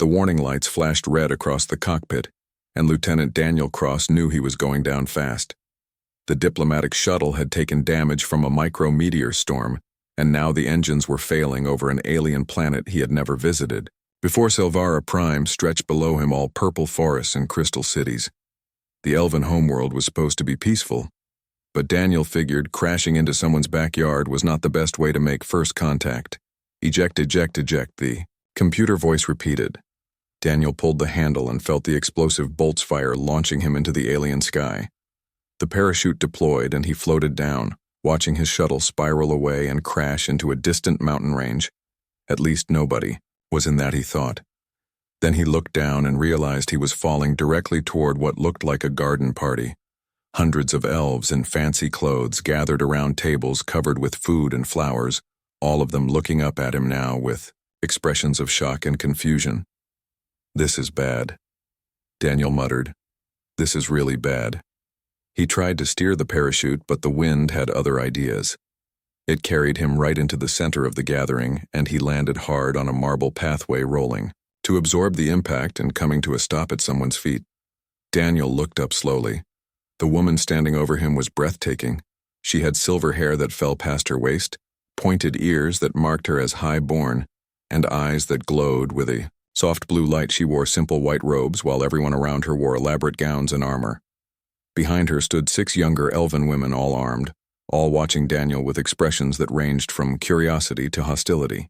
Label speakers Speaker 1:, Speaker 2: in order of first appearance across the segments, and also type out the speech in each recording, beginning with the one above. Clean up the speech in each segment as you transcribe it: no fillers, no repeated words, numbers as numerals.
Speaker 1: The warning lights flashed red across the cockpit, and Lieutenant Daniel Cross knew he was going down fast. The diplomatic shuttle had taken damage from a micrometeor storm, and now the engines were failing over an alien planet he had never visited. Before Silvara Prime stretched below him all purple forests and crystal cities. The elven homeworld was supposed to be peaceful, but Daniel figured crashing into someone's backyard was not the best way to make first contact. Eject, the computer voice repeated. Daniel pulled the handle and felt the explosive bolts fire launching him into the alien sky. The parachute deployed and he floated down, watching his shuttle spiral away and crash into a distant mountain range. At least nobody was in that, he thought. Then he looked down and realized he was falling directly toward what looked like a garden party. Hundreds of elves in fancy clothes gathered around tables covered with food and flowers, all of them looking up at him now with expressions of shock and confusion. "This is bad," Daniel muttered. "This is really bad." He tried to steer the parachute, but the wind had other ideas. It carried him right into the center of the gathering, and he landed hard on a marble pathway rolling, to absorb the impact and coming to a stop at someone's feet. Daniel looked up slowly. The woman standing over him was breathtaking. She had silver hair that fell past her waist, pointed ears that marked her as high-born, and eyes that glowed with a soft blue light. She wore simple white robes while everyone around her wore elaborate gowns and armor. Behind her stood 6 younger elven women, all armed, all watching Daniel with expressions that ranged from curiosity to hostility.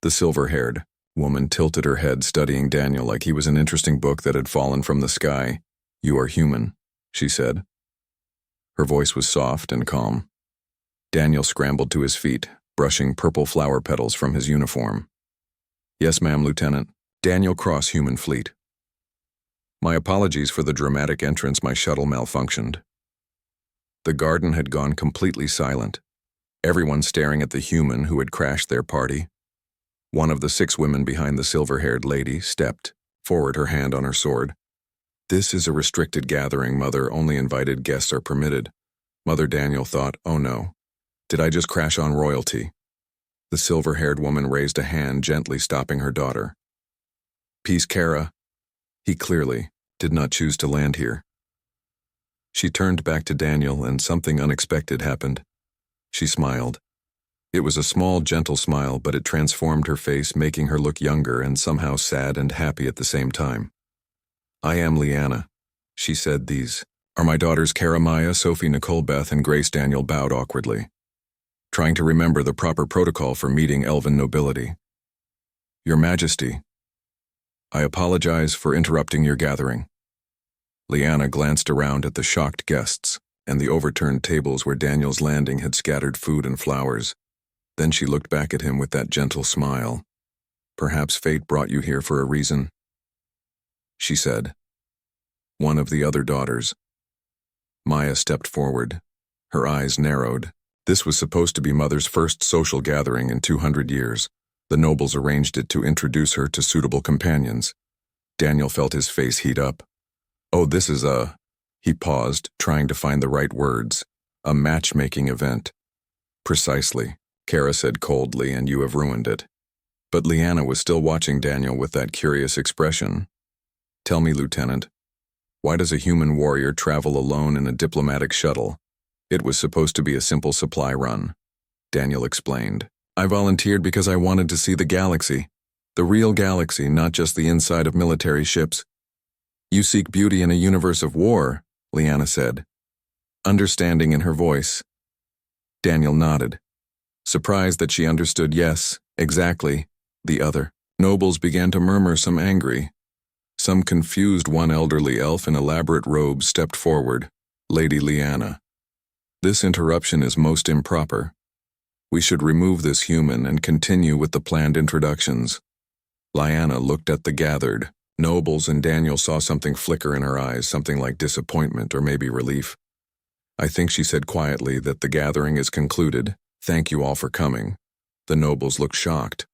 Speaker 1: The silver-haired woman tilted her head, studying Daniel like he was an interesting book that had fallen from the sky. "You are human," she said. Her voice was soft and calm. Daniel scrambled to his feet, brushing purple flower petals from his uniform. "Yes, ma'am, Lieutenant. Daniel Cross, Human Fleet." "My apologies for the dramatic entrance. My shuttle malfunctioned." The garden had gone completely silent, everyone staring at the human who had crashed their party. One of the 6 women behind the silver-haired lady stepped forward, her hand on her sword. "This is a restricted gathering, Mother. Only invited guests are permitted." Mother Daniel thought, "Oh no. Did I just crash on royalty?" The silver-haired woman raised a hand, gently stopping her daughter. "Peace, Kara." He clearly did not choose to land here. She turned back to Daniel, and something unexpected happened. She smiled. It was a small, gentle smile, but it transformed her face, making her look younger and somehow sad and happy at the same time. "I am Leanna," she said. "These are my daughters Kara Maya, Sophie Nicole Beth, and Grace." Daniel bowed awkwardly, trying to remember the proper protocol for meeting elven nobility. "Your Majesty, I apologize for interrupting your gathering." Leanna glanced around at the shocked guests and the overturned tables where Daniel's landing had scattered food and flowers. Then she looked back at him with that gentle smile. "Perhaps fate brought you here for a reason," she said. One of the other daughters, Maya, stepped forward. Her eyes narrowed. This was supposed to be Mother's first social gathering in 200 years. The nobles arranged it to introduce her to suitable companions. Daniel felt his face heat up. "Oh, this is a..." He paused, trying to find the right words. "A matchmaking event." "Precisely," Kara said coldly, "and you have ruined it." But Leanna was still watching Daniel with that curious expression. "Tell me, Lieutenant, why does a human warrior travel alone in a diplomatic shuttle? It was supposed to be a simple supply run." Daniel explained. "I volunteered because I wanted to see the galaxy. The real galaxy, not just the inside of military ships." "You seek beauty in a universe of war," Leanna said, understanding in her voice. Daniel nodded, surprised that she understood. "Yes, exactly." The other nobles began to murmur, some angry, some confused. One elderly elf in elaborate robes stepped forward. "Lady Leanna, this interruption is most improper. We should remove this human and continue with the planned introductions." Leanna looked at the gathered nobles, and Daniel saw something flicker in her eyes, something like disappointment or maybe relief. "I think," she said quietly, "that the gathering is concluded. Thank you all for coming." The nobles looked shocked.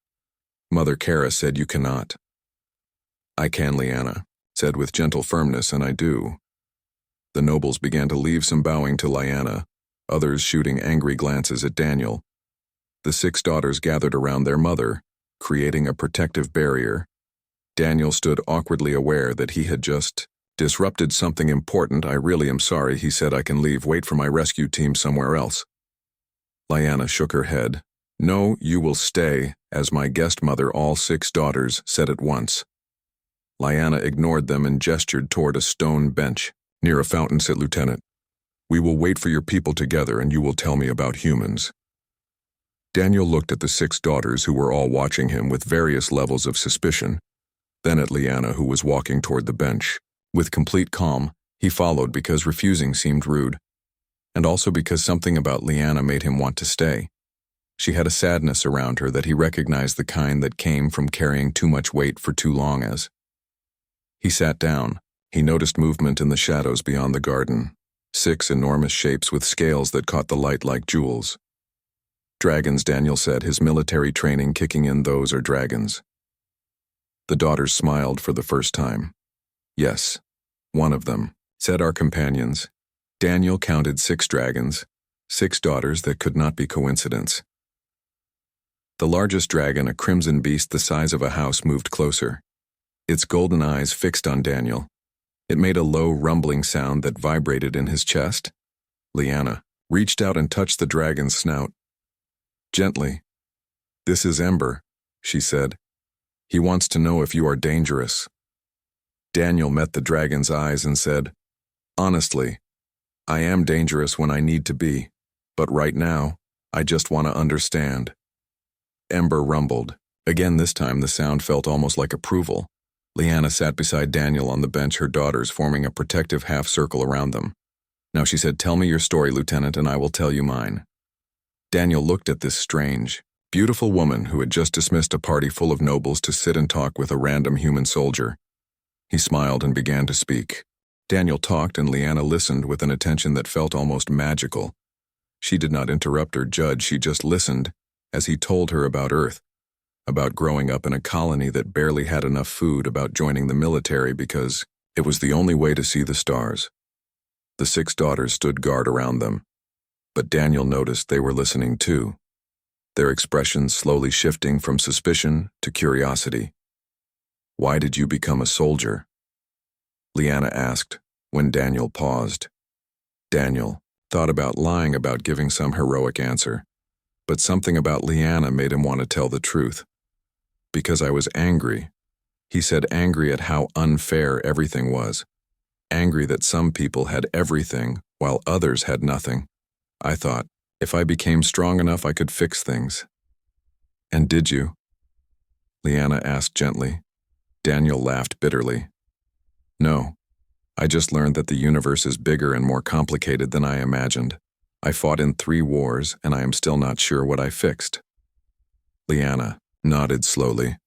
Speaker 1: Mother Kara said, "You cannot." "I can," Leanna said with gentle firmness, "and I do." The nobles began to leave, some bowing to Leanna, others shooting angry glances at Daniel. The 6 daughters gathered around their mother, creating a protective barrier. Daniel stood awkwardly aware that he had just disrupted something important. I really am sorry, he said. I can leave. Wait for my rescue team somewhere else. Lyanna shook her head. No, you will stay, as my guest mother, all 6 daughters, said at once. Lyanna ignored them and gestured toward a stone bench. Near a fountain, said Lieutenant. We will wait for your people together and you will tell me about humans. Daniel looked at the 6 daughters who were all watching him with various levels of suspicion, then at Lyanna, who was walking toward the bench. With complete calm, he followed because refusing seemed rude, and also because something about Lyanna made him want to stay. She had a sadness around her that he recognized, the kind that came from carrying too much weight for too long. As he sat down, he noticed movement in the shadows beyond the garden. 6 enormous shapes with scales that caught the light like jewels. Dragons, Daniel said, his military training kicking in. Those are dragons. The daughters smiled for the first time. Yes, one of them, said our companions. Daniel counted 6 dragons, 6 daughters. That could not be coincidence. The largest dragon, a crimson beast the size of a house, moved closer. Its golden eyes fixed on Daniel. It made a low, rumbling sound that vibrated in his chest. Lyanna reached out and touched the dragon's snout. Gently. This is Ember, she said. He wants to know if you are dangerous. Daniel met the dragon's eyes and said, Honestly, I am dangerous when I need to be, but right now, I just want to understand. Ember rumbled. Again, this time the sound felt almost like approval. Lyanna sat beside Daniel on the bench, her daughters forming a protective half-circle around them. Now she said, Tell me your story, Lieutenant, and I will tell you mine. Daniel looked at this strange, beautiful woman who had just dismissed a party full of nobles to sit and talk with a random human soldier. He smiled and began to speak. Daniel talked and Lyanna listened with an attention that felt almost magical. She did not interrupt or judge, she just listened as he told her about Earth, about growing up in a colony that barely had enough food, about joining the military because it was the only way to see the stars. The 6 daughters stood guard around them, but Daniel noticed they were listening too, their expressions slowly shifting from suspicion to curiosity. Why did you become a soldier? Lyanna asked when Daniel paused. Daniel thought about lying, about giving some heroic answer, but something about Lyanna made him want to tell the truth. Because I was angry. He said, angry at how unfair everything was. Angry that some people had everything while others had nothing. I thought, if I became strong enough, I could fix things. And did you? Lyanna asked gently. Daniel laughed bitterly. No, I just learned that the universe is bigger and more complicated than I imagined. I fought in 3 wars, and I am still not sure what I fixed. Lyanna nodded slowly.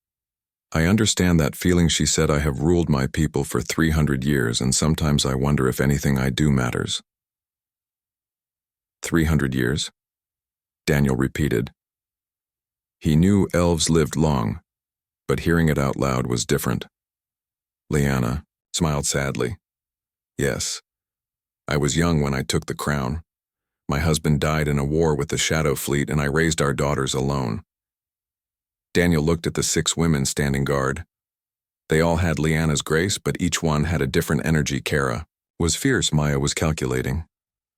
Speaker 1: I understand that feeling, she said. I have ruled my people for 300 years, and sometimes I wonder if anything I do matters. 300 years? Daniel repeated. He knew elves lived long, but hearing it out loud was different. Lyanna smiled sadly. Yes, I was young when I took the crown. My husband died in a war with the Shadow Fleet, and I raised our daughters alone. Daniel looked at the 6 women standing guard. They all had Lyanna's grace, but each one had a different energy. Kara was fierce, Maya was calculating.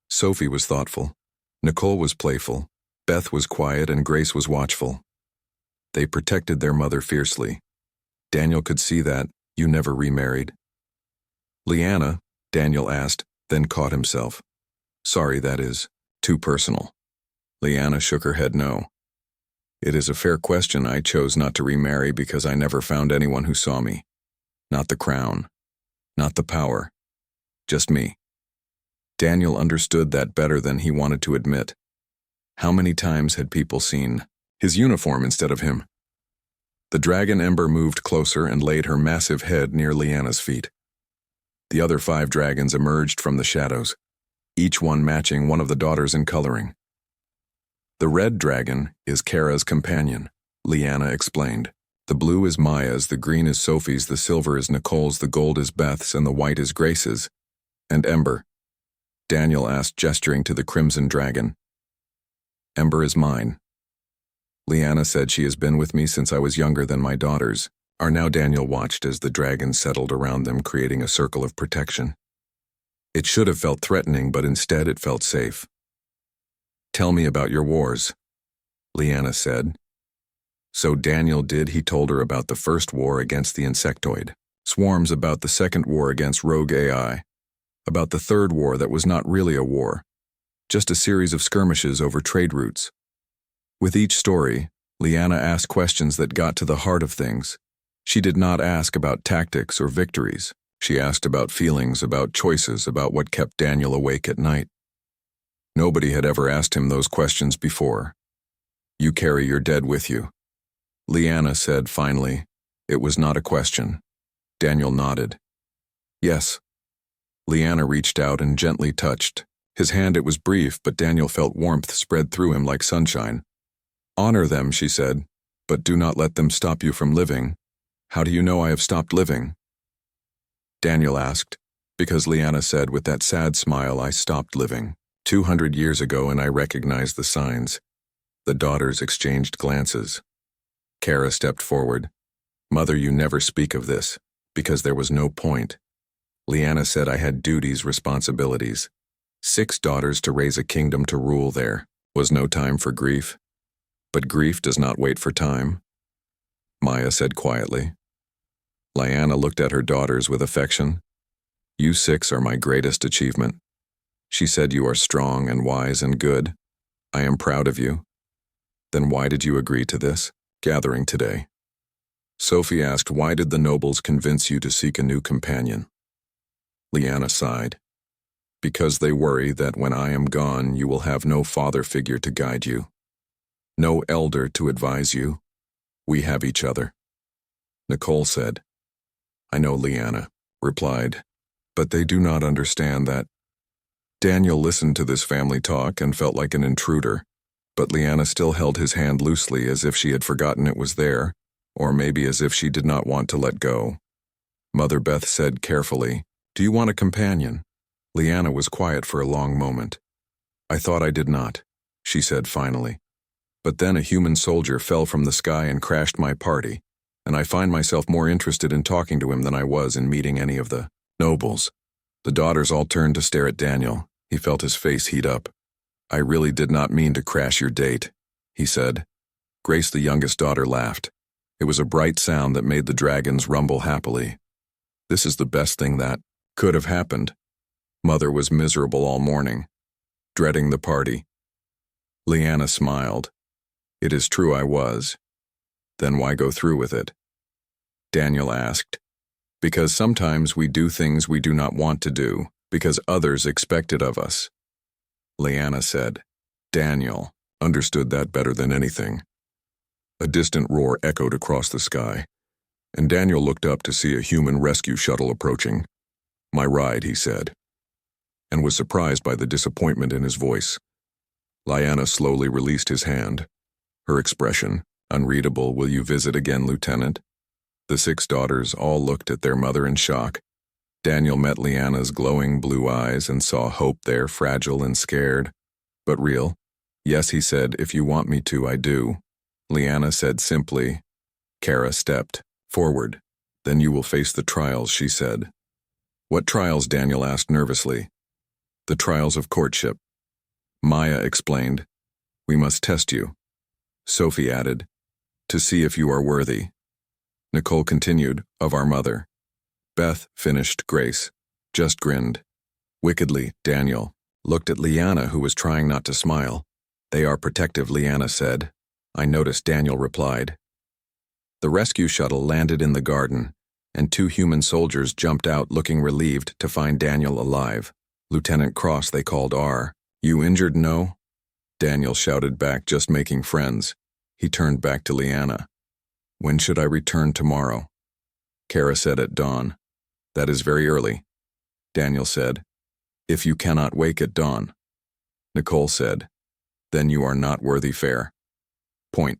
Speaker 1: Sophie was thoughtful. Nicole was playful. Beth was quiet, and Grace was watchful. They protected their mother fiercely. Daniel could see that. You never remarried? Lyanna, Daniel asked, then caught himself. Sorry, that is too personal. Lyanna shook her head. No. It is a fair question. I chose not to remarry because I never found anyone who saw me. Not the crown. Not the power. Just me. Daniel understood that better than he wanted to admit. How many times had people seen his uniform instead of him? The dragon Ember moved closer and laid her massive head near Lyanna's feet. The other 5 dragons emerged from the shadows, each one matching one of the daughters in coloring. The red dragon is Kara's companion, Lyanna explained. The blue is Maya's, the green is Sophie's, the silver is Nicole's, the gold is Beth's, and the white is Grace's. And Ember? Daniel asked, gesturing to the crimson dragon. Ember is mine. Lyanna said she has been with me since I was younger than my daughters. Now Daniel watched as the dragons settled around them, creating a circle of protection. It should have felt threatening, but instead it felt safe. "Tell me about your wars," Liana said. So Daniel did. He told her about the first war against the insectoid swarms, about the second war against rogue AI, about the third war that was not really a war, just a series of skirmishes over trade routes. With each story, Liana asked questions that got to the heart of things. She did not ask about tactics or victories. She asked about feelings, about choices, about what kept Daniel awake at night. Nobody had ever asked him those questions before. "You carry your dead with you," Liana said finally. It was not a question. Daniel nodded. "Yes." Liana reached out and gently touched his hand. It was brief, but Daniel felt warmth spread through him like sunshine. "Honor them," she said, "but do not let them stop you from living." "How do you know I have stopped living?" Daniel asked. "Because," Liana said with that sad smile, "I stopped living 200 years ago, and I recognized the signs." The daughters exchanged glances. Kara stepped forward. "Mother, you never speak of this, because there was no point." Liana said, "I had duties, responsibilities. 6 daughters to raise a kingdom to rule. There was no time for grief. But grief does not wait for time," Maya said quietly. Liana looked at her daughters with affection. "You 6 are my greatest achievement." She said, "You are strong and wise and good. I am proud of you." "Then why did you agree to this gathering today?" Sophie asked, "Why did the nobles convince you to seek a new companion?" Liana sighed. "Because they worry that when I am gone, you will have no father figure to guide you, no elder to advise you. We have each other." Nicole said. "I know," Liana replied, "but they do not understand that." Daniel listened to this family talk and felt like an intruder, but Liana still held his hand loosely, as if she had forgotten it was there, or maybe as if she did not want to let go. Mother Beth said carefully, "Do you want a companion?" Liana was quiet for a long moment. "I thought I did not," she said finally. "But then a human soldier fell from the sky and crashed my party, and I find myself more interested in talking to him than I was in meeting any of the nobles." The daughters all turned to stare at Daniel. He felt his face heat up. "I really did not mean to crash your date," he said. Grace, the youngest daughter, laughed. It was a bright sound that made the dragons rumble happily. "This is the best thing that could have happened." Mother was miserable all morning, dreading the party. Liana smiled. "It is true I was." "Then why go through with it?" Daniel asked. "Because sometimes we do things we do not want to do, because others expect it of us," Liana said. Daniel understood that better than anything. A distant roar echoed across the sky, and Daniel looked up to see a human rescue shuttle approaching. "My ride," he said, and was surprised by the disappointment in his voice. Liana slowly released his hand. Her expression, unreadable. "Will you visit again, Lieutenant?" The 6 daughters all looked at their mother in shock. Daniel met Liana's glowing blue eyes and saw hope there, fragile and scared, but real. "Yes," he said, "if you want me to, I do," Liana said simply. Kara stepped forward. "Then you will face the trials," she said. "What trials?" Daniel asked nervously. "The trials of courtship," Maya explained. "We must test you," Sophie added, "to see if you are worthy." Nicole continued, "Of our mother." Beth finished. Grace just grinned. Wickedly, Daniel looked at Liana, who was trying not to smile. "They are protective," Liana said. "I noticed," Daniel replied. The rescue shuttle landed in the garden, and 2 human soldiers jumped out looking relieved to find Daniel alive. "Lieutenant Cross," they called. "Are you injured?" "No," Daniel shouted back, "just making friends." He turned back to Liana. "When should I return?" "Tomorrow," Kara said. "At dawn." "That is very early," Daniel said. "If you cannot wake at dawn," Nicole said, "then you are not worthy fare." "Point,"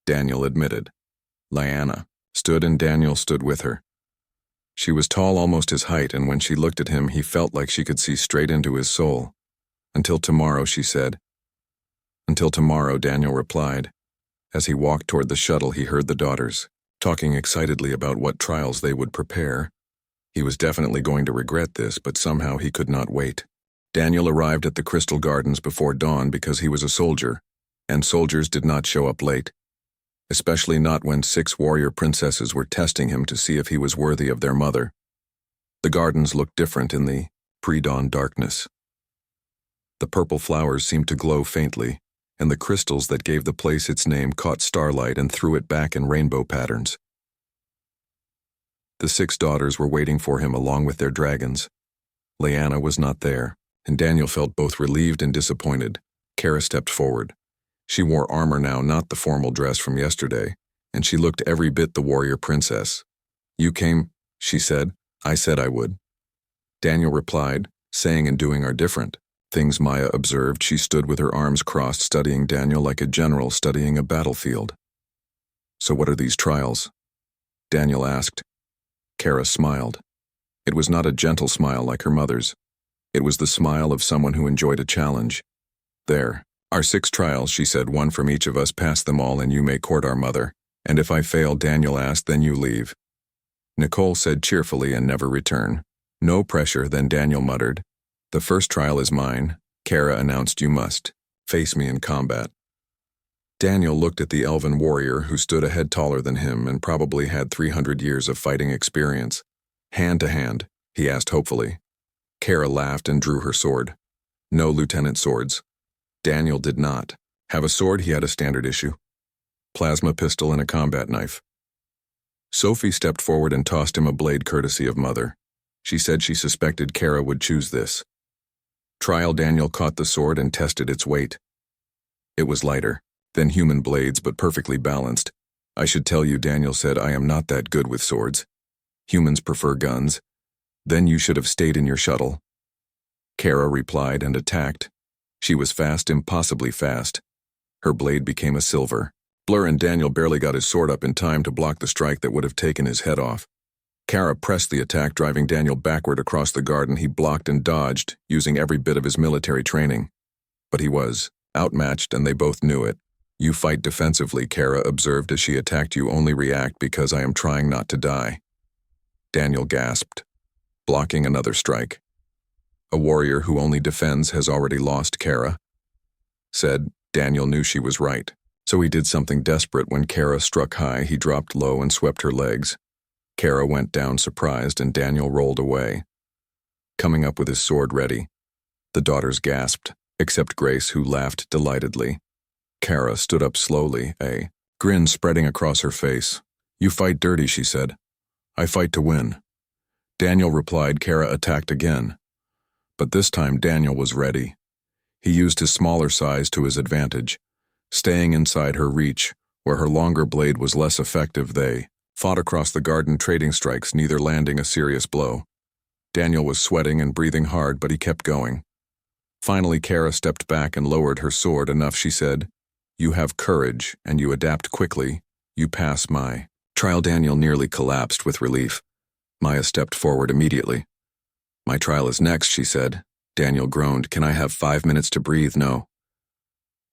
Speaker 1: Daniel admitted. Liana stood, and Daniel stood with her. She was tall, almost his height, and when she looked at him, he felt like she could see straight into his soul. "Until tomorrow," she said. "Until tomorrow," Daniel replied. As he walked toward the shuttle, he heard the daughters talking excitedly about what trials they would prepare. He was definitely going to regret this, but somehow he could not wait. Daniel arrived at the Crystal Gardens before dawn because he was a soldier, and soldiers did not show up late, especially not when 6 warrior princesses were testing him to see if he was worthy of their mother. The gardens looked different in the pre-dawn darkness. The purple flowers seemed to glow faintly, and the crystals that gave the place its name caught starlight and threw it back in rainbow patterns. The 6 daughters were waiting for him along with their dragons. Lyanna was not there, and Daniel felt both relieved and disappointed. Kara stepped forward. She wore armor now, not the formal dress from yesterday, and she looked every bit the warrior princess. "You came," she said. "I said I would." Daniel replied, "Saying and doing are different things," Maya observed. She stood with her arms crossed, studying Daniel like a general studying a battlefield. "So what are these trials?" Daniel asked. Kara smiled. It was not a gentle smile like her mother's. It was the smile of someone who enjoyed a challenge. "There are 6 trials," she said. "One from each of us. Pass them all and you may court our mother. And if I fail," Daniel asked, "then you leave." Nicole said cheerfully, "And never return." "No pressure," then Daniel muttered. "The first trial is mine," Kara announced. "You must face me in combat." Daniel looked at the elven warrior who stood a head taller than him and probably had 300 years of fighting experience. "Hand to hand?" he asked hopefully. Kara laughed and drew her sword. "No lieutenant swords." Daniel did not have a sword. He had a standard issue plasma pistol and a combat knife. Sophie stepped forward and tossed him a blade courtesy of mother. She said she suspected Kara would choose this. Trial. Daniel caught the sword and tested its weight. It was lighter than human blades, but perfectly balanced. "I should tell you," Daniel said, "I am not that good with swords. Humans prefer guns." "Then you should have stayed in your shuttle." Kara replied and attacked. She was fast, impossibly fast. Her blade became a silver blur, and Daniel barely got his sword up in time to block the strike that would have taken his head off. Kara pressed the attack, driving Daniel backward across the garden. He blocked and dodged, using every bit of his military training. But he was outmatched, and they both knew it. "You fight defensively," Kara observed as she attacked. "You only react because I am trying not to die." Daniel gasped, blocking another strike. "A warrior who only defends has already lost," Kara said. Daniel knew she was right, so he did something desperate. When Kara struck high, he dropped low and swept her legs. Kara went down surprised, and Daniel rolled away, coming up with his sword ready. The daughters gasped, except Grace, who laughed delightedly. Kara stood up slowly, a grin spreading across her face. "You fight dirty," she said. "I fight to win." Daniel replied. Kara attacked again. But this time Daniel was ready. He used his smaller size to his advantage, staying inside her reach, where her longer blade was less effective. They fought across the garden, trading strikes, neither landing a serious blow. Daniel was sweating and breathing hard, but he kept going. Finally, Kara stepped back and lowered her sword. "Enough," she said. "You have courage, and you adapt quickly. You pass my trial." Daniel nearly collapsed with relief. Maya stepped forward immediately. "My trial is next," she said. Daniel groaned. "Can I have 5 minutes to breathe?" "No."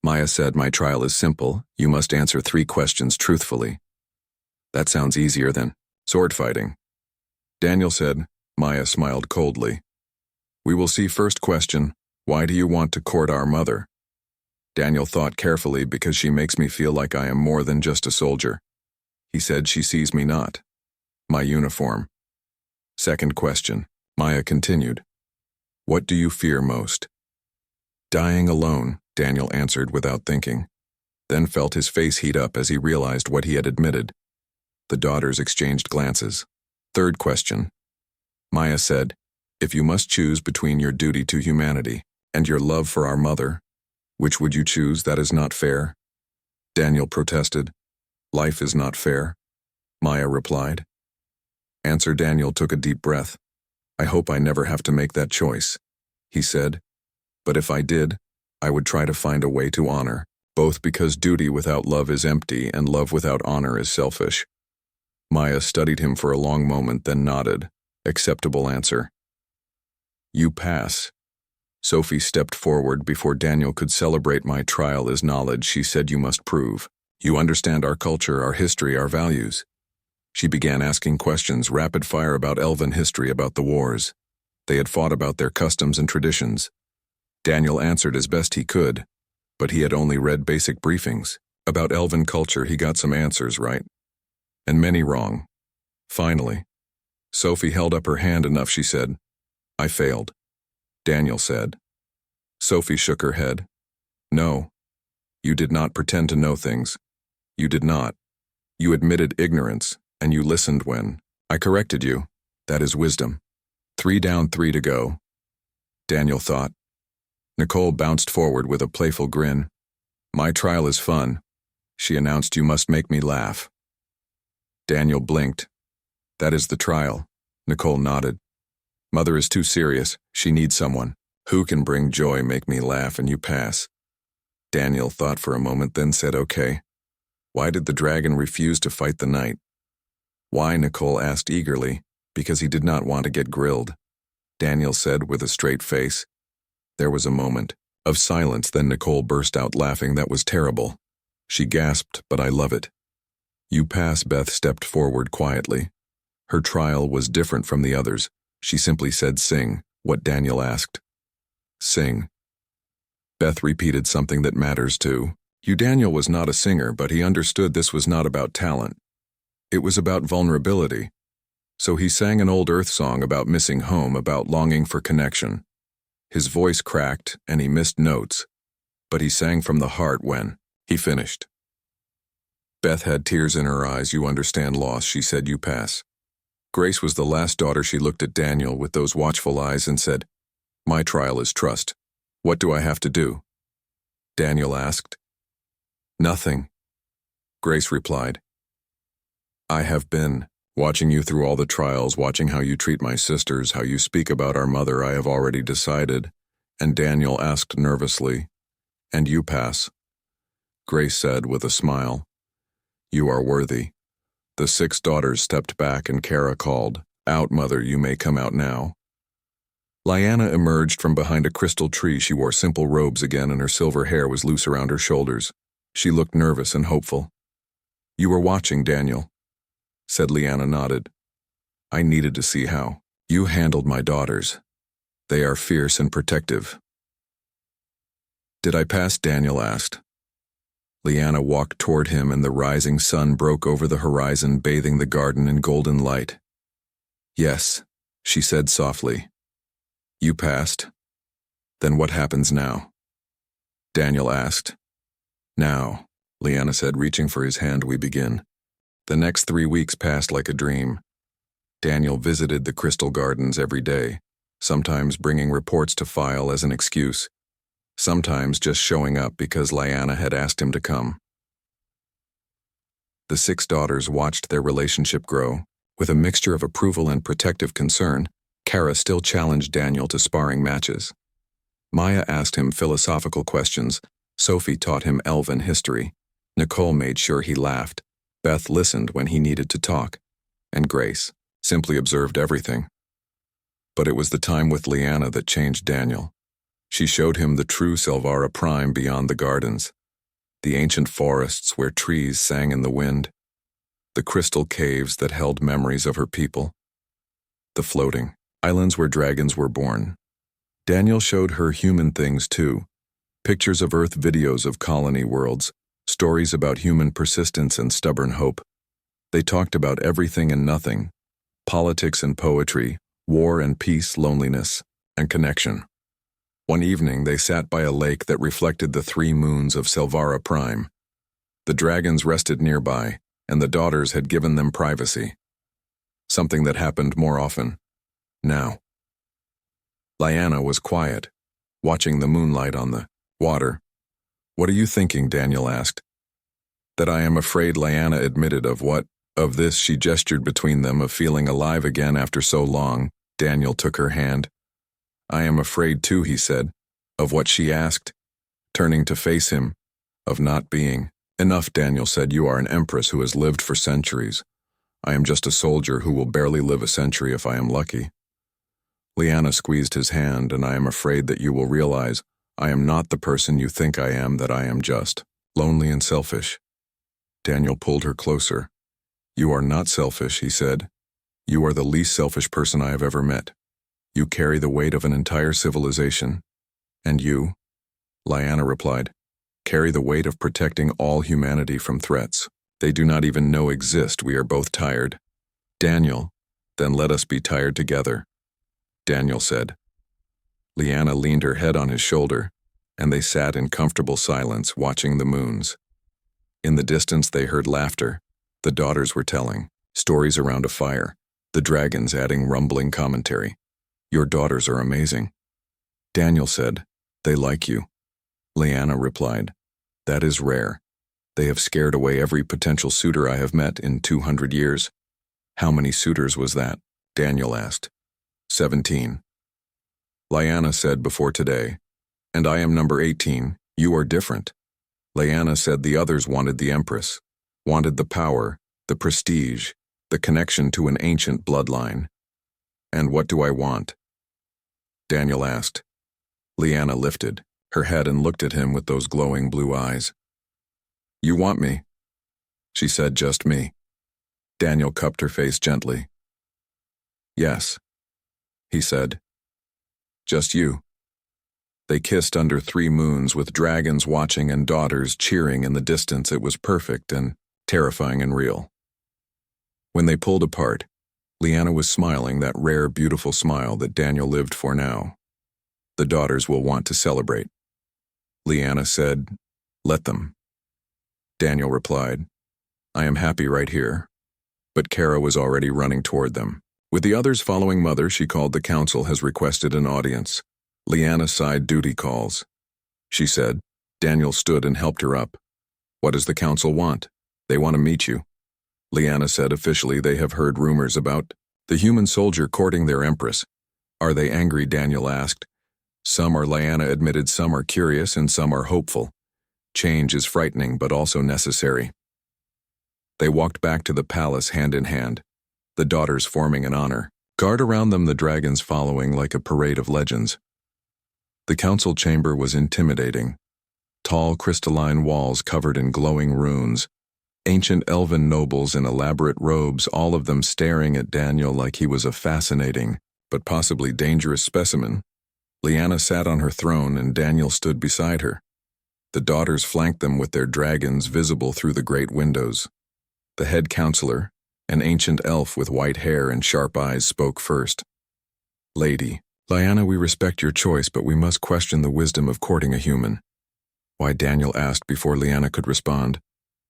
Speaker 1: Maya said, "My trial is simple. You must answer 3 questions truthfully." "That sounds easier than sword fighting," Daniel said. Maya smiled coldly. "We will see. First question, why do you want to court our mother?" Daniel thought carefully. "Because she makes me feel like I am more than just a soldier." He said, "She sees me not my uniform." Second question, Maya continued. "What do you fear most?" "Dying alone," Daniel answered without thinking, then felt his face heat up as he realized what he had admitted. The daughters exchanged glances. Third question, Maya said, "If you must choose between your duty to humanity and your love for our mother, which would you choose? That is not fair." Daniel protested. "Life is not fair," Maya replied. Daniel took a deep breath. "I hope I never have to make that choice," he said. "But if I did, I would try to find a way to honor both, because duty without love is empty and love without honor is selfish." Maya studied him for a long moment, then nodded. "Acceptable answer." "You pass." Sophie stepped forward before Daniel could celebrate. "My trial is knowledge," she said. "You must prove you understand our culture, our history, our values." She began asking questions, rapid fire about elven history, about the wars. They had fought, about their customs and traditions. Daniel answered as best he could, but he had only read basic briefings. About elven culture, he got some answers right, and many wrong. Finally, Sophie held up her hand enough. She said, "I failed," Daniel said. Sophie shook her head. "No, you did not pretend to know things. You did not. You admitted ignorance, and you listened when I corrected you. That is wisdom." 3 down, 3 to go, Daniel thought. Nicole bounced forward with a playful grin. "My trial is fun," she announced. "You must make me laugh." Daniel blinked. "That is the trial," Nicole nodded. "Mother is too serious. She needs someone who can bring joy, make me laugh, and you pass." Daniel thought for a moment, then said, "Okay." Why did the dragon refuse to fight the knight? Why, Nicole asked eagerly. Because he did not want to get grilled, Daniel said with a straight face. There was a moment of silence, then Nicole burst out laughing. That was terrible. She gasped, "But I love it." "You pass." Beth stepped forward quietly. Her trial was different from the others. She simply said, "Sing," what Daniel asked. "Sing." Beth repeated, "Something that matters too." Daniel was not a singer, but he understood this was not about talent. It was about vulnerability. So he sang an old Earth song about missing home, about longing for connection. His voice cracked and he missed notes, but he sang from the heart when he finished. Beth had tears in her eyes. "You understand loss," she said. "You pass." Grace was the last daughter. She looked at Daniel with those watchful eyes and said, "My trial is trust. What do I have to do?" Daniel asked. "Nothing," Grace replied. "I have been watching you through all the trials, watching how you treat my sisters, how you speak about our mother. I have already decided." And Daniel asked nervously, "And you pass?" Grace said with a smile, "You are worthy." The 6 daughters stepped back and Kara called, "Out, mother, you may come out now." Lyanna emerged from behind a crystal tree. She wore simple robes again and her silver hair was loose around her shoulders. She looked nervous and hopeful. "You were watching, Daniel," said Lyanna. Nodded. "I needed to see how you handled my daughters. They are fierce and protective." "Did I pass?" Daniel asked. Lyanna walked toward him and the rising sun broke over the horizon, bathing the garden in golden light. "Yes," she said softly. "You passed. Then what happens now?" Daniel asked. "Now," Lyanna said, reaching for his hand, "we begin." The next 3 weeks passed like a dream. Daniel visited the crystal gardens every day, sometimes bringing reports to file as an excuse, sometimes just showing up because Lyanna had asked him to come. The 6 daughters watched their relationship grow. With a mixture of approval and protective concern, Kara still challenged Daniel to sparring matches. Maya asked him philosophical questions. Sophie taught him elven history. Nicole made sure he laughed. Beth listened when he needed to talk. And Grace simply observed everything. But it was the time with Lyanna that changed Daniel. She showed him the true Silvara Prime beyond the gardens, the ancient forests where trees sang in the wind, the crystal caves that held memories of her people, the floating islands where dragons were born. Daniel showed her human things too, pictures of Earth, videos of colony worlds, stories about human persistence and stubborn hope. They talked about everything and nothing, politics and poetry, war and peace, loneliness and connection. One evening they sat by a lake that reflected the 3 moons of Silvara Prime. The dragons rested nearby, and the daughters had given them privacy. Something that happened more often now. Lyanna was quiet, watching the moonlight on the water. "What are you thinking?" Daniel asked. "That I am afraid," Lyanna admitted. "Of what?" "Of this," she gestured between them, "of feeling alive again after so long." Daniel took her hand. "I am afraid too," he said. "Of what?" she asked, turning to face him. "Of not being enough," Daniel said. "You are an empress who has lived for centuries. I am just a soldier who will barely live a century if I am lucky." Lyanna squeezed his hand. "And I am afraid that you will realize I am not the person you think I am, that I am just lonely and selfish." Daniel pulled her closer. You are not selfish, he said. You are the least selfish person I have ever met. You carry the weight of an entire civilization. And you, Lyanna replied, carry the weight of protecting all humanity from threats they do not even know exist. We are both tired. Daniel, then let us be tired together, Daniel said. Lyanna leaned her head on his shoulder, and they sat in comfortable silence watching the moons. In the distance they heard laughter. The daughters were telling stories around a fire, the dragons adding rumbling commentary. Your daughters are amazing. Daniel said, they like you. Lyanna replied, that is rare. They have scared away every potential suitor I have met in 200 years. How many suitors was that? Daniel asked. 17. Lyanna said before today, and I am number 18, you are different. Lyanna said the others wanted the Empress, wanted the power, the prestige, the connection to an ancient bloodline. And what do I want? Daniel asked. Lyanna lifted her head and looked at him with those glowing blue eyes. You want me? She said, just me. Daniel cupped her face gently. Yes, he said. Just you. They kissed under 3 moons with dragons watching and daughters cheering in the distance. It was perfect and terrifying and real. When they pulled apart, Lyanna was smiling, that rare, beautiful smile that Daniel lived for now. The daughters will want to celebrate. Lyanna said, let them. Daniel replied, I am happy right here. But Kara was already running toward them. With the others following Mother, she called the council has requested an audience. Lyanna sighed duty calls. She said. Daniel stood and helped her up. What does the council want? They want to meet you. Lyanna said officially they have heard rumors about the human soldier courting their empress. Are they angry? Daniel asked. Some are, Lyanna admitted. Some are curious and some are hopeful. Change is frightening but also necessary. They walked back to the palace hand in hand, the daughters forming an honor guard around them, the dragons following like a parade of legends. The council chamber was intimidating. Tall crystalline walls covered in glowing runes, ancient elven nobles in elaborate robes, all of them staring at Daniel like he was a fascinating but possibly dangerous specimen. Lyanna sat on her throne and Daniel stood beside her. The daughters flanked them with their dragons visible through the great windows. The head counselor, an ancient elf with white hair and sharp eyes, spoke first. Lady, Lyanna, we respect your choice, but we must question the wisdom of courting a human. Why? Daniel asked before Lyanna could respond.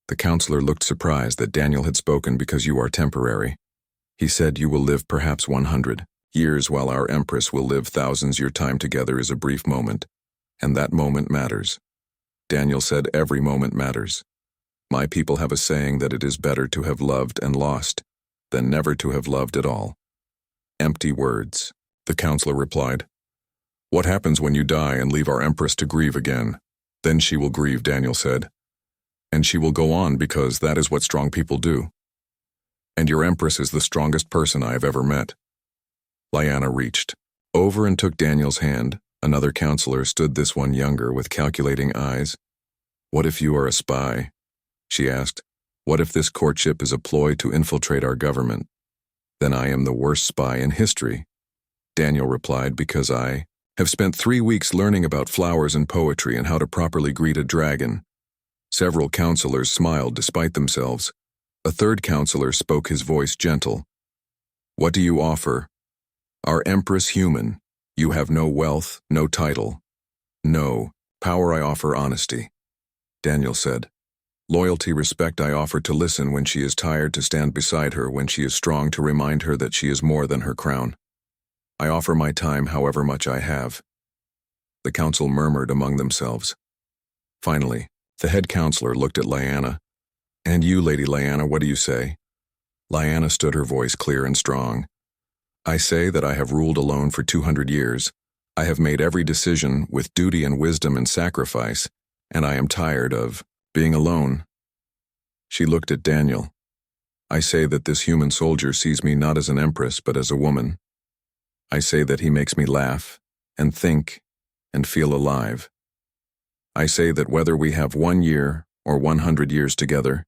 Speaker 1: The counselor looked surprised that Daniel had spoken. Because you are temporary. He said you will live perhaps 100 years while our empress will live thousands. Your time together is a brief moment, and that moment matters. Daniel said every moment matters. My people have a saying that it is better to have loved and lost than never to have loved at all. Empty words, the counselor replied. What happens when you die and leave our empress to grieve again? Then she will grieve, Daniel said. And she will go on because that is what strong people do. And your empress is the strongest person I have ever met. Lyanna reached over and took Daniel's hand. Another counselor stood, this one younger with calculating eyes. What if you are a spy? She asked. What if this courtship is a ploy to infiltrate our government? Then I am the worst spy in history. Daniel replied, because I have spent 3 weeks learning about flowers and poetry and how to properly greet a dragon. Several counselors smiled despite themselves. A third counselor spoke, his voice gentle. What do you offer? Our empress human. You have no wealth, no title. No power. I offer honesty. Daniel said. Loyalty, respect. I offer to listen when she is tired, to stand beside her when she is strong, to remind her that she is more than her crown. I offer my time, however much I have. The council murmured among themselves. Finally, the head counselor looked at Lyanna. And you, Lady Lyanna, what do you say? Lyanna stood, her voice clear and strong. I say that I have ruled alone for 200 years. I have made every decision with duty and wisdom and sacrifice, and I am tired of being alone. She looked at Daniel. I say that this human soldier sees me not as an empress but as a woman. I say that he makes me laugh and think and feel alive. I say that whether we have 1 year or 100 years together,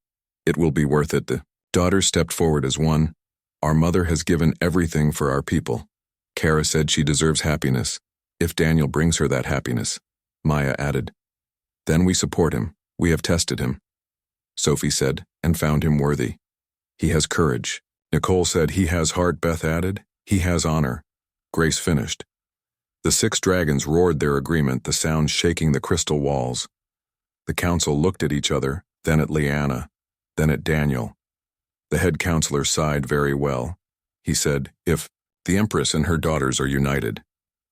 Speaker 1: it will be worth it. Daughters stepped forward as one. Our mother has given everything for our people. Kara said she deserves happiness, if Daniel brings her that happiness. Maya added. Then we support him. We have tested him. Sophie said, and found him worthy. He has courage. Nicole said he has heart. Beth added, he has honor. Grace finished. The 6 dragons roared their agreement, the sound shaking the crystal walls. The council looked at each other, then at Liana, then at Daniel. The head counselor sighed very well. He said, if the Empress and her daughters are united,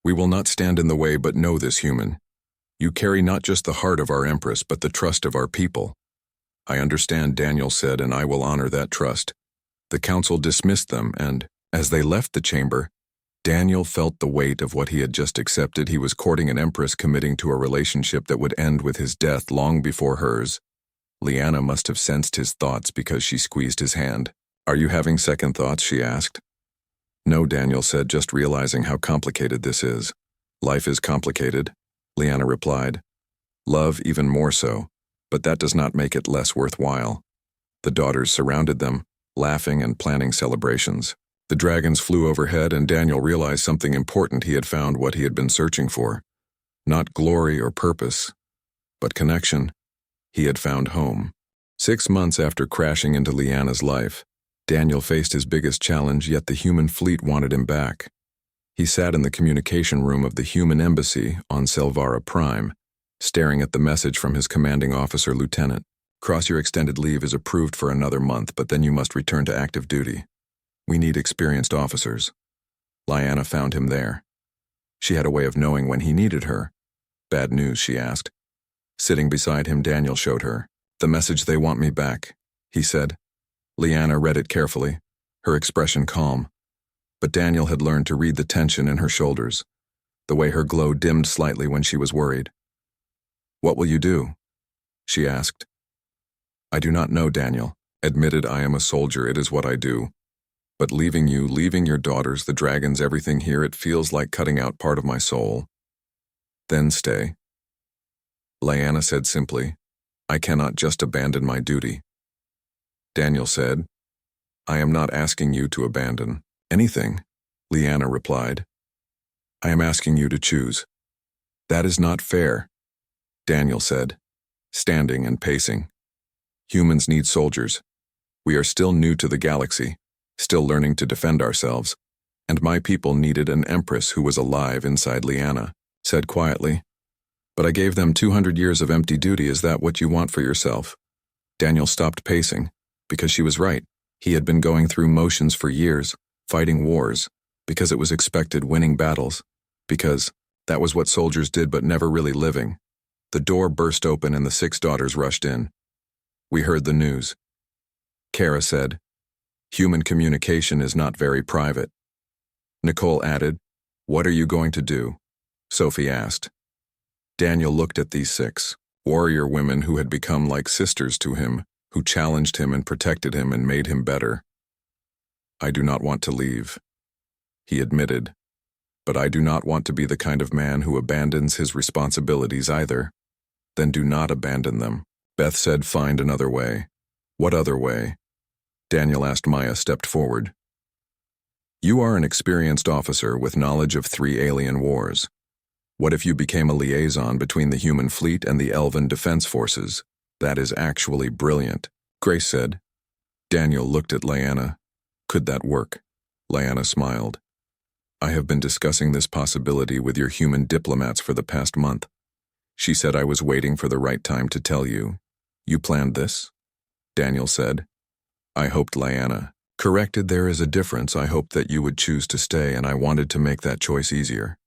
Speaker 1: we will not stand in the way. But know this, human. You carry not just the heart of our Empress, but the trust of our people. I understand, Daniel said, and I will honor that trust. The council dismissed them, and, as they left the chamber, Daniel felt the weight of what he had just accepted. He was courting an Empress, committing to a relationship that would end with his death long before hers. Liana must have sensed his thoughts because she squeezed his hand. Are you having second thoughts? She asked. No, Daniel said, just realizing how complicated this is. Life is complicated, Liana replied. Love even more so, but that does not make it less worthwhile. The daughters surrounded them, laughing and planning celebrations. The dragons flew overhead, and Daniel realized something important. He had found what he had been searching for. Not glory or purpose, but connection. He had found home. 6 months after crashing into Liana's life, Daniel faced his biggest challenge, yet the human fleet wanted him back. He sat in the communication room of the human embassy on Selvara Prime, staring at the message from his commanding officer, Lieutenant. Cross your extended leave is approved for another month, but then you must return to active duty. We need experienced officers. Liana found him there. She had a way of knowing when he needed her. Bad news, she asked. Sitting beside him, Daniel showed her. The message, they want me back, he said. Liana read it carefully, her expression calm. But Daniel had learned to read the tension in her shoulders, the way her glow dimmed slightly when she was worried. What will you do? She asked. I do not know, Daniel. Admitted, I am a soldier, it is what I do. But leaving you, leaving your daughters, the dragons, everything here, it feels like cutting out part of my soul. Then stay. Liana said simply, I cannot just abandon my duty. Daniel said, I am not asking you to abandon anything, Liana replied. I am asking you to choose. That is not fair, Daniel said, standing and pacing. Humans need soldiers. We are still new to the galaxy, still learning to defend ourselves, and my people needed an empress who was alive inside. Liana said quietly. But I gave them 200 years of empty duty. Is that what you want for yourself? Daniel stopped pacing, because she was right. He had been going through motions for years, fighting wars, because it was expected, winning battles, because that was what soldiers did, but never really living. The door burst open and the 6 daughters rushed in. We heard the news. Kara said, human communication is not very private. Nicole added, what are you going to do? Sophie asked. Daniel looked at these 6 warrior women who had become like sisters to him, who challenged him and protected him and made him better. I do not want to leave, he admitted, but I do not want to be the kind of man who abandons his responsibilities either. Then do not abandon them. Beth said, find another way. What other way? Daniel asked. Maya stepped forward. You are an experienced officer with knowledge of 3 alien wars. What if you became a liaison between the human fleet and the Elven Defense Forces? That is actually brilliant, Grace said. Daniel looked at Liana. Could that work? Liana smiled. I have been discussing this possibility with your human diplomats for the past month. She said I was waiting for the right time to tell you. You planned this? Daniel said. I hoped. Liana corrected. There is a difference. I hoped that you would choose to stay, and I wanted to make that choice easier.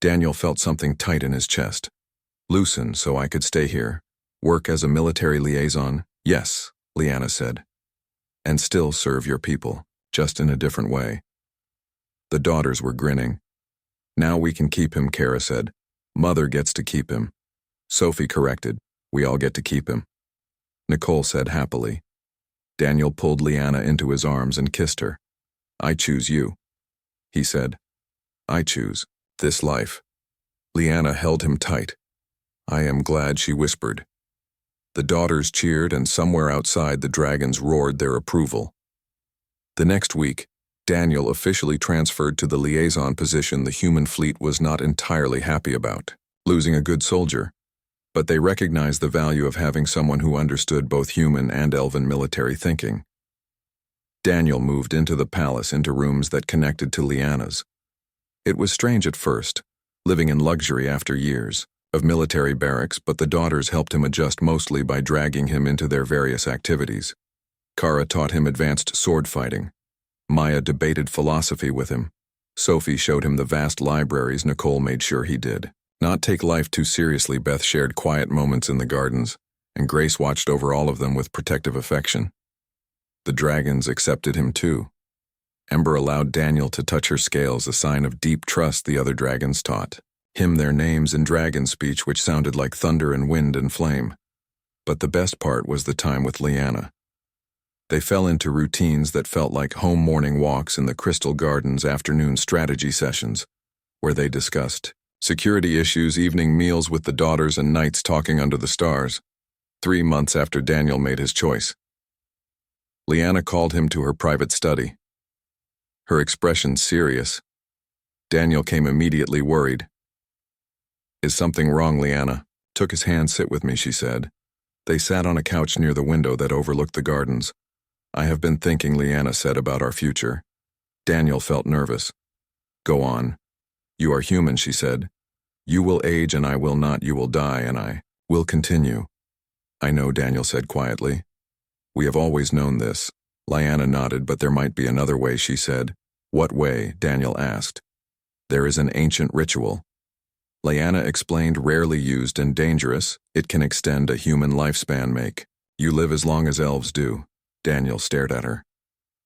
Speaker 1: Daniel felt something tight in his chest. Loosen so I could stay here. Work as a military liaison? Yes, Liana said. And still serve your people, just in a different way. The daughters were grinning. Now we can keep him, Kara said. Mother gets to keep him. Sophie corrected. We all get to keep him. Nicole said happily. Daniel pulled Liana into his arms and kissed her. I choose you, he said. I choose this life. Liana held him tight. I am glad, she whispered. The daughters cheered, and somewhere outside the dragons roared their approval. The next week, Daniel officially transferred to the liaison position the human fleet was not entirely happy about, losing a good soldier. But they recognized the value of having someone who understood both human and elven military thinking. Daniel moved into the palace into rooms that connected to Liana's. It was strange at first, living in luxury after years of military barracks, but the daughters helped him adjust mostly by dragging him into their various activities. Kara taught him advanced sword fighting. Maya debated philosophy with him. Sophie showed him the vast libraries Nicole made sure he did. Not take life too seriously, Beth shared quiet moments in the gardens, and Grace watched over all of them with protective affection. The dragons accepted him too. Ember allowed Daniel to touch her scales, a sign of deep trust the other dragons taught him their names in dragon speech which sounded like thunder and wind and flame. But the best part was the time with Liana. They fell into routines that felt like home morning walks in the Crystal Gardens, afternoon strategy sessions, where they discussed security issues, evening meals with the daughters, and nights talking under the stars. 3 months after Daniel made his choice, Liana called him to her private study. Her expression serious. Daniel came immediately worried. "Is something wrong, Liana?" "Took his hand. Sit with me," she said. They sat on a couch near the window that overlooked the gardens. "I have been thinking," Liana said, "about our future." Daniel felt nervous. "Go on. You are human," she said. "You will age and I will not. You will die and I will continue." "I know," Daniel said quietly. "We have always known this." Liana nodded. "But there might be another way," she said. "What way?" Daniel asked. "There is an ancient ritual." Liana explained, "Rarely used and dangerous. It can extend a human lifespan. Make you live as long as elves do." Daniel stared at her.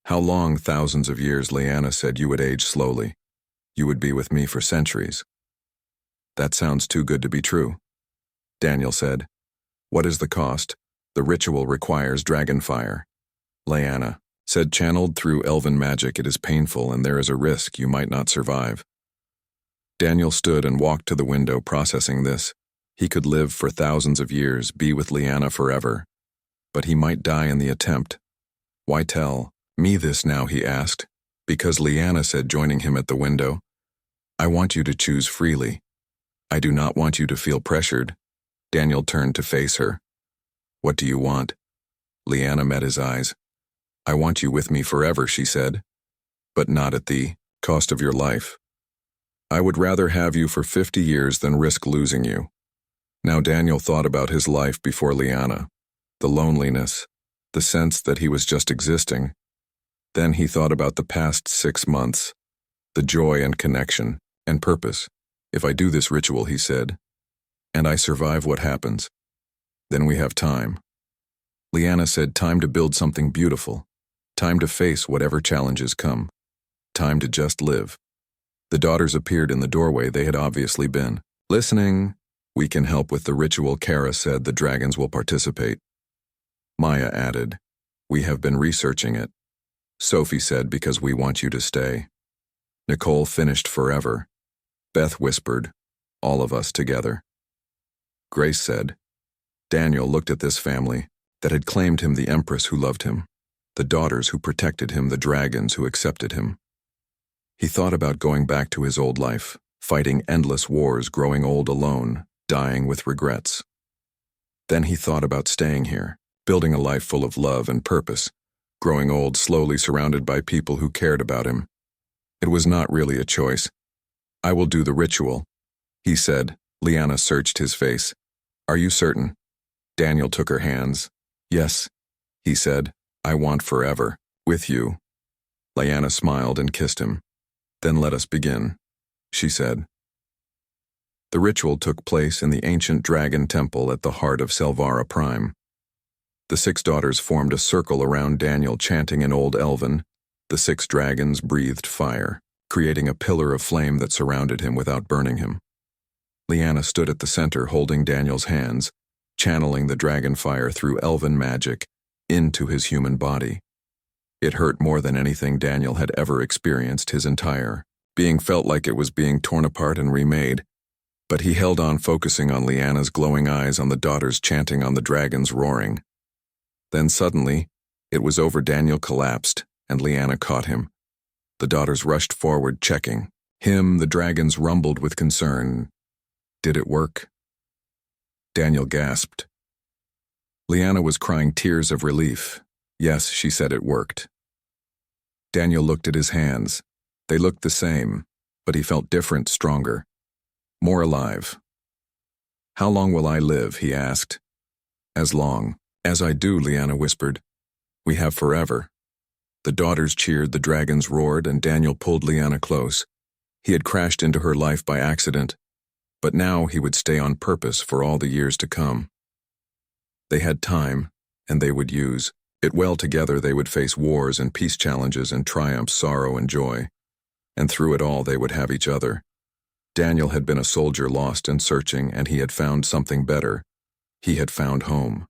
Speaker 1: "How long?" "Thousands of years," Liana said. "You would age slowly. You would be with me for centuries." "That sounds too good to be true." Daniel said. "What is the cost?" "The ritual requires dragon fire." Liana said, "Channeled through elven magic, it is painful and there is a risk you might not survive." Daniel stood and walked to the window, processing this. He could live for thousands of years, be with Liana forever. But he might die in the attempt. "Why tell me this now?" he asked. "Because," Liana said, joining him at the window, "I want you to choose freely. I do not want you to feel pressured." Daniel turned to face her. "What do you want?" Liana met his eyes. "I want you with me forever," she said. "But not at the cost of your life. I would rather have you for 50 years than risk losing you." Now Daniel thought about his life before Liana. The loneliness, the sense that he was just existing. Then he thought about the past 6 months, the joy and connection and purpose. "If I do this ritual," he said, "and I survive, what happens? Then we have time." Liana said, "Time to build something beautiful. Time to face whatever challenges come. Time to just live." The daughters appeared in the doorway. They had obviously been listening. "We can help with the ritual," Kara said. "The dragons will participate." Maya added, "We have been researching it." Sophie said, "Because we want you to stay." Nicole finished, "Forever." Beth whispered, "All of us together." Grace said, Daniel looked at this family that had claimed him, the empress who loved him, the daughters who protected him, the dragons who accepted him. He thought about going back to his old life, fighting endless wars, growing old alone, dying with regrets. Then he thought about staying here, building a life full of love and purpose, growing old slowly surrounded by people who cared about him. It was not really a choice. "I will do the ritual," he said. Liana searched his face. "Are you certain?" Daniel took her hands. "Yes," he said. "I want forever, with you." Liana smiled and kissed him. "Then let us begin," she said. The ritual took place in the ancient dragon temple at the heart of Selvara Prime. The 6 daughters formed a circle around Daniel, chanting in Old Elven. The 6 dragons breathed fire, creating a pillar of flame that surrounded him without burning him. Liana stood at the center, holding Daniel's hands, channeling the dragon fire through elven magic into his human body. It hurt more than anything Daniel had ever experienced. His entire being felt like it was being torn apart and remade. But he held on, focusing on Liana's glowing eyes, on the daughters chanting, on the dragons roaring. Then suddenly, it was over. Daniel collapsed, and Leanna caught him. The daughters rushed forward, checking. The dragons rumbled with concern. Did it work? Daniel gasped. Leanna was crying tears of relief. Yes, she said it worked. Daniel looked at his hands. They looked the same, but he felt different, stronger, more alive. How long will I live? He asked. As long as I do, Leanna whispered. We have forever. The daughters cheered, the dragons roared, and Daniel pulled Leanna close. He had crashed into her life by accident, but now he would stay on purpose for all the years to come. They had time, and they would use it well together. They would face wars and peace challenges and triumphs, sorrow and joy. And through it all they would have each other. Daniel had been a soldier lost and searching, and he had found something better. He had found home.